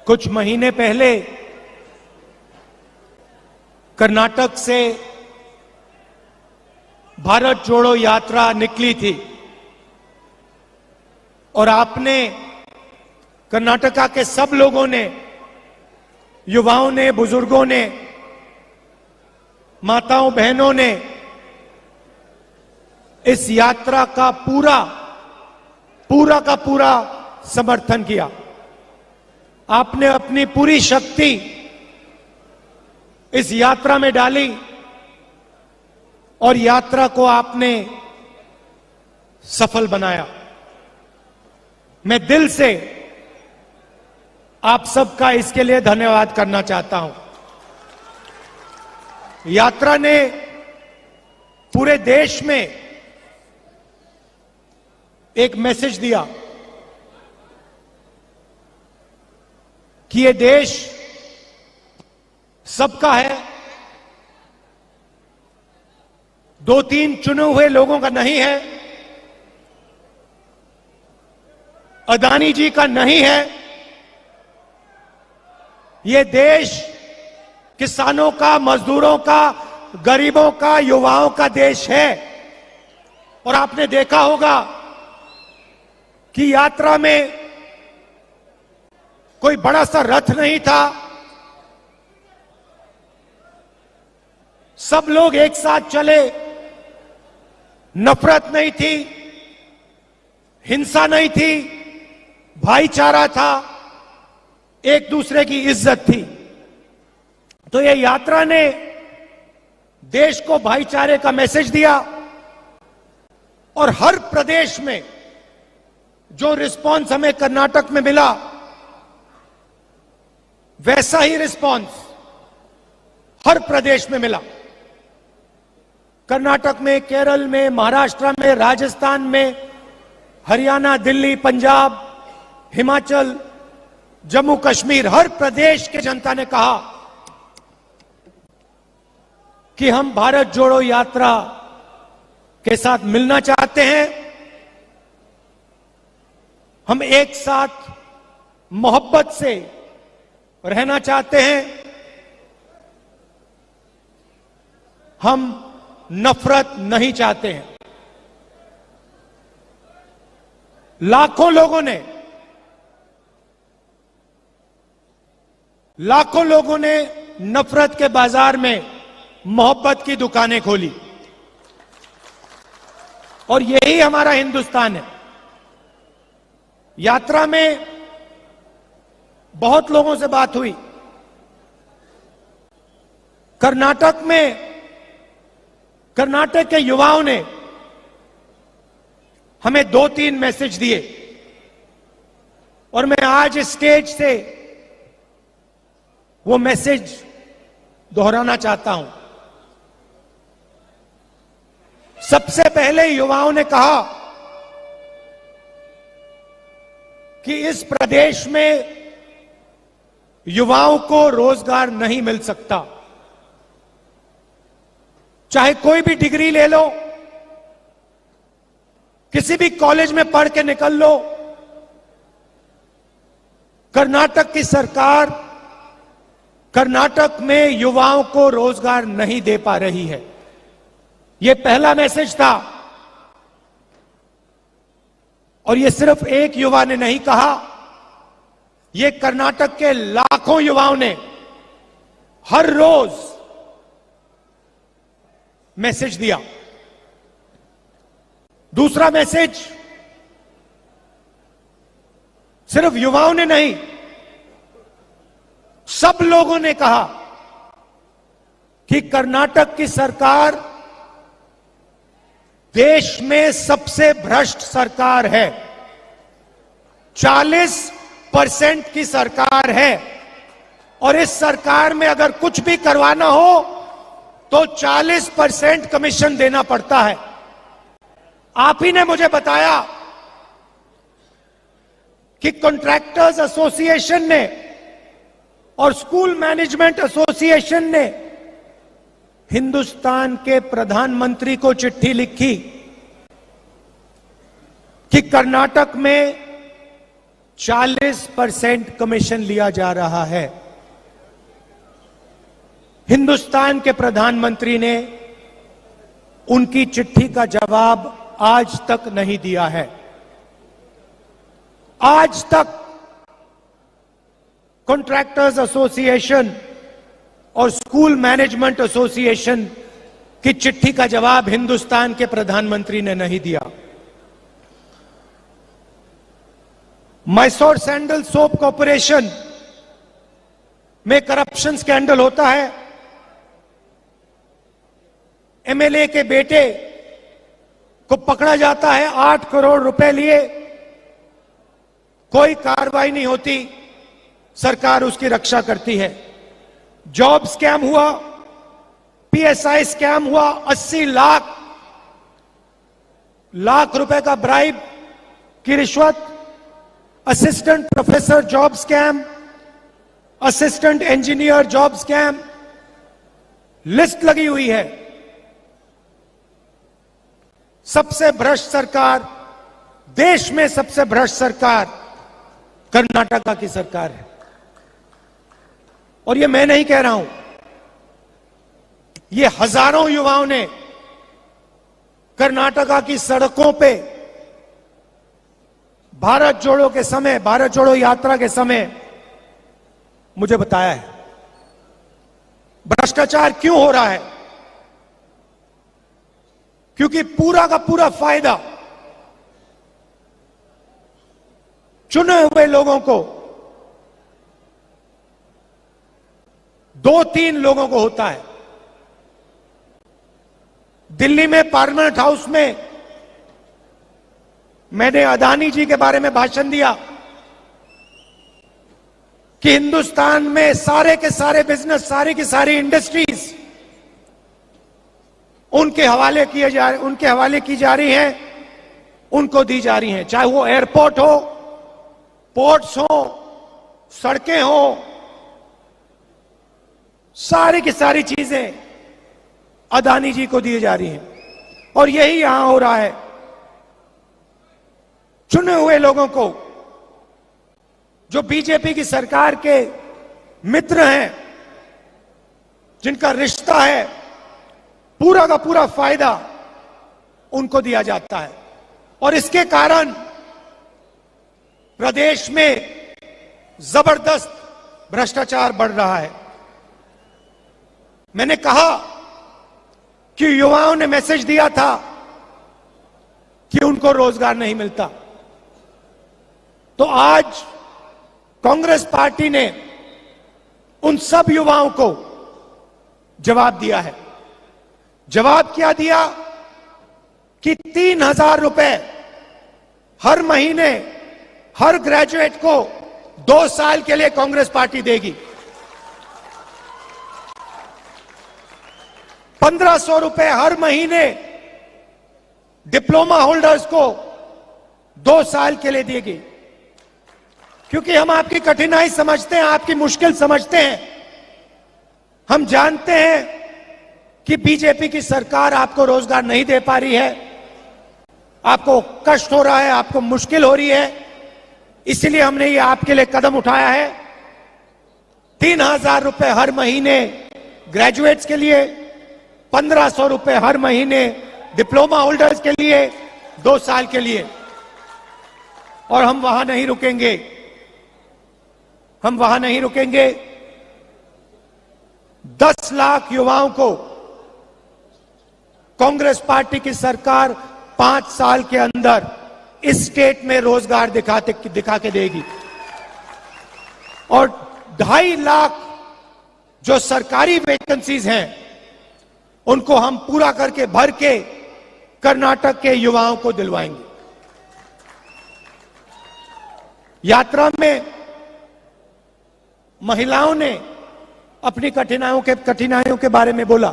कुछ महीने पहले कर्नाटक से भारत जोड़ो यात्रा निकली थी और आपने, कर्नाटका के सब लोगों ने, युवाओं ने, बुजुर्गों ने, माताओं बहनों ने इस यात्रा का पूरा का पूरा समर्थन किया। आपने अपनी पूरी शक्ति इस यात्रा में डाली और यात्रा को आपने सफल बनाया। मैं दिल से आप सबका इसके लिए धन्यवाद करना चाहता हूं। यात्रा ने पूरे देश में एक मैसेज दिया कि ये देश सबका है, दो तीन चुने हुए लोगों का नहीं है, अदानी जी का नहीं है। ये देश किसानों का, मजदूरों का, गरीबों का, युवाओं का देश है। और आपने देखा होगा कि यात्रा में कोई बड़ा सा रथ नहीं था, सब लोग एक साथ चले, नफरत नहीं थी, हिंसा नहीं थी, भाईचारा था, एक दूसरे की इज्जत थी। तो ये यात्रा ने देश को भाईचारे का मैसेज दिया और हर प्रदेश में जो रिस्पांस हमें कर्नाटक में मिला, वैसा ही रिस्पांस हर प्रदेश में मिला। कर्नाटक में, केरल में, महाराष्ट्र में, राजस्थान में, हरियाणा, दिल्ली, पंजाब, हिमाचल, जम्मू कश्मीर, हर प्रदेश के जनता ने कहा कि हम भारत जोड़ो यात्रा के साथ मिलना चाहते हैं, हम एक साथ मोहब्बत से रहना चाहते हैं, हम नफरत नहीं चाहते हैं। लाखों लोगों ने नफरत के बाजार में मोहब्बत की दुकानें खोली और यही हमारा हिंदुस्तान है। यात्रा में बहुत लोगों से बात हुई। कर्नाटक के युवाओं ने हमें 2-3 मैसेज दिए और मैं आज स्टेज से वो मैसेज दोहराना चाहता हूं। सबसे पहले युवाओं ने कहा कि इस प्रदेश में युवाओं को रोजगार नहीं मिल सकता। चाहे कोई भी डिग्री ले लो, किसी भी कॉलेज में पढ़ के निकल लो, कर्नाटक की सरकार कर्नाटक में युवाओं को रोजगार नहीं दे पा रही है। यह पहला मैसेज था और यह सिर्फ एक युवा ने नहीं कहा, यह कर्नाटक के लाखों युवाओं ने हर रोज मैसेज दिया। दूसरा मैसेज सिर्फ युवाओं ने नहीं, सब लोगों ने कहा कि कर्नाटक की सरकार देश में सबसे भ्रष्ट सरकार है। 40% की सरकार है और इस सरकार में अगर कुछ भी करवाना हो तो 40% कमीशन देना पड़ता है। आप ही ने मुझे बताया कि कॉन्ट्रैक्टर्स एसोसिएशन ने और स्कूल मैनेजमेंट एसोसिएशन ने हिंदुस्तान के प्रधानमंत्री को चिट्ठी लिखी कि कर्नाटक में 40% कमीशन लिया जा रहा है। हिंदुस्तान के प्रधानमंत्री ने उनकी चिट्ठी का जवाब आज तक नहीं दिया है। आज तक कॉन्ट्रैक्टर्स एसोसिएशन और स्कूल मैनेजमेंट एसोसिएशन की चिट्ठी का जवाब हिंदुस्तान के प्रधानमंत्री ने नहीं दिया। मैसूर सैंडल सोप कॉर्पोरेशन में करप्शन स्कैंडल होता है। एमएलए के बेटे को पकड़ा जाता है, 8 करोड़ रुपए लिए, कोई कार्रवाई नहीं होती, सरकार उसकी रक्षा करती है। जॉब स्कैम हुआ, पीएसआई स्कैम हुआ, 80 लाख रुपए का ब्राइब की रिश्वत, assistant professor job scam, assistant engineer job scam, list लगी हुई है। सबसे भ्रष्ट सरकार, देश में सबसे भ्रष्ट सरकार कर्नाटका की सरकार है। और ये मैं नहीं कह रहा हूं, ये हजारों युवाओं ने कर्नाटका की सड़कों पे भारत जोड़ो के समय, भारत जोड़ो यात्रा के समय मुझे बताया है। भ्रष्टाचार क्यों हो रहा है? क्योंकि पूरा का पूरा फायदा चुने हुए लोगों को, 2-3 लोगों को होता है। दिल्ली में पार्लियामेंट हाउस में मैंने अदानी जी के बारे में भाषण दिया कि हिंदुस्तान में सारे के सारे बिजनेस, सारी की सारी इंडस्ट्रीज उनके हवाले की जा रही हैं, उनको दी जा रही हैं। चाहे वो एयरपोर्ट हो, पोर्ट्स हो, सड़कें हो, सारी की सारी चीजें अदानी जी को दी जा रही हैं। और यही यहां हो रहा है। चुने हुए लोगों को, जो बीजेपी की सरकार के मित्र हैं, जिनका रिश्ता है, पूरा का पूरा फायदा उनको दिया जाता है। और इसके कारण प्रदेश में जबरदस्त भ्रष्टाचार बढ़ रहा है। मैंने कहा कि युवाओं ने मैसेज दिया था कि उनको रोजगार नहीं मिलता, तो आज कांग्रेस पार्टी ने उन सब युवाओं को जवाब दिया है। जवाब क्या दिया कि 3,000 रुपए हर महीने हर ग्रेजुएट को 2 साल के लिए कांग्रेस पार्टी देगी। 1,500 रुपए हर महीने डिप्लोमा होल्डर्स को 2 साल के लिए देगी। क्योंकि हम आपकी कठिनाई समझते हैं, आपकी मुश्किल समझते हैं। हम जानते हैं कि बीजेपी की सरकार आपको रोजगार नहीं दे पा रही है, आपको कष्ट हो रहा है, आपको मुश्किल हो रही है। इसलिए हमने ये आपके लिए कदम उठाया है। 3,000 रुपए हर महीने ग्रेजुएट्स के लिए, 1,500 रुपए हर महीने डिप्लोमा होल्डर्स के लिए, 2 साल के लिए। और हम वहां नहीं रुकेंगे, हम वहां नहीं रुकेंगे। 10 लाख युवाओं को कांग्रेस पार्टी की सरकार 5 साल के अंदर इस स्टेट में रोजगार दिखा के देगी। और 2.5 लाख जो सरकारी वैकेंसीज हैं, उनको हम पूरा करके भर के कर्नाटक के युवाओं को दिलवाएंगे। यात्रा में महिलाओं ने अपनी कठिनाइयों के बारे में बोला।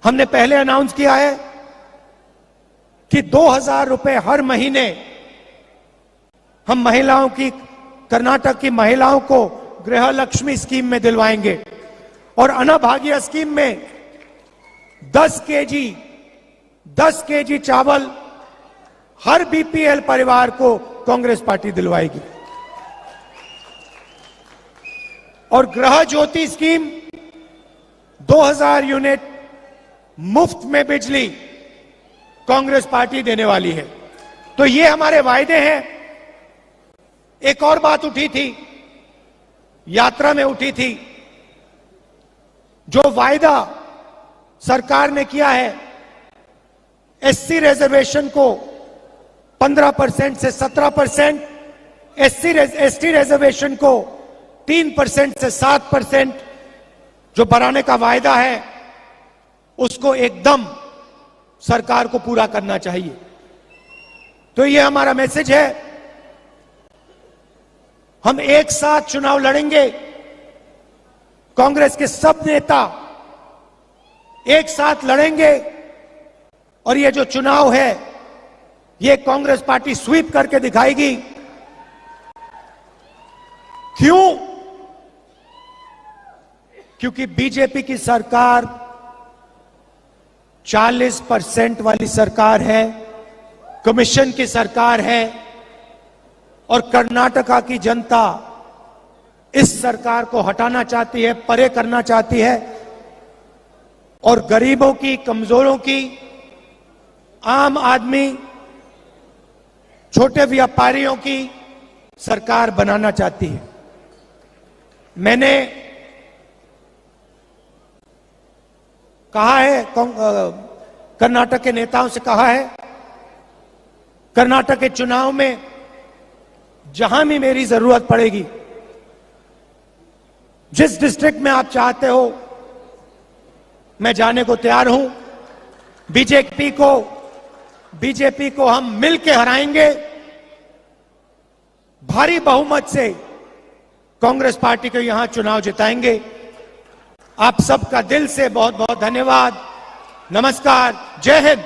हमने पहले अनाउंस किया है कि 2,000 रुपए हर महीने हम महिलाओं की, कर्नाटक की महिलाओं को गृह लक्ष्मी स्कीम में दिलवाएंगे। और अन्नभाग्य स्कीम में 10 केजी चावल हर बीपीएल परिवार को कांग्रेस पार्टी दिलवाएगी। और गृह ज्योति स्कीम 2000 यूनिट मुफ्त में बिजली कांग्रेस पार्टी देने वाली है। तो ये हमारे वायदे हैं। एक और बात उठी थी, यात्रा में उठी थी, जो वायदा सरकार ने किया है एससी रिजर्वेशन को 15% से 17%, एसटी रिजर्वेशन को 3% से 7% जो बढ़ाने का वायदा है, उसको एकदम सरकार को पूरा करना चाहिए। तो ये हमारा मैसेज है। हम एक साथ चुनाव लड़ेंगे। कांग्रेस के सब नेता एक साथ लड़ेंगे और ये जो चुनाव है ये कांग्रेस पार्टी स्वीप करके दिखाएगी। क्यों? क्योंकि बीजेपी की सरकार 40% वाली सरकार है, कमीशन की सरकार है, और कर्नाटका की जनता इस सरकार को हटाना चाहती है, परे करना चाहती है, और गरीबों की, कमजोरों की, आम आदमी, छोटे व्यापारियों की सरकार बनाना चाहती है। मैंने कहा है, कर्नाटक के नेताओं से कहा है, कर्नाटक के चुनाव में जहां भी मेरी जरूरत पड़ेगी, जिस डिस्ट्रिक्ट में आप चाहते हो, मैं जाने को तैयार हूं। बीजेपी को हम मिलकर हराएंगे। भारी बहुमत से कांग्रेस पार्टी को यहां चुनाव जिताएंगे। आप सबका दिल से बहुत बहुत धन्यवाद। नमस्कार। जय हिंद।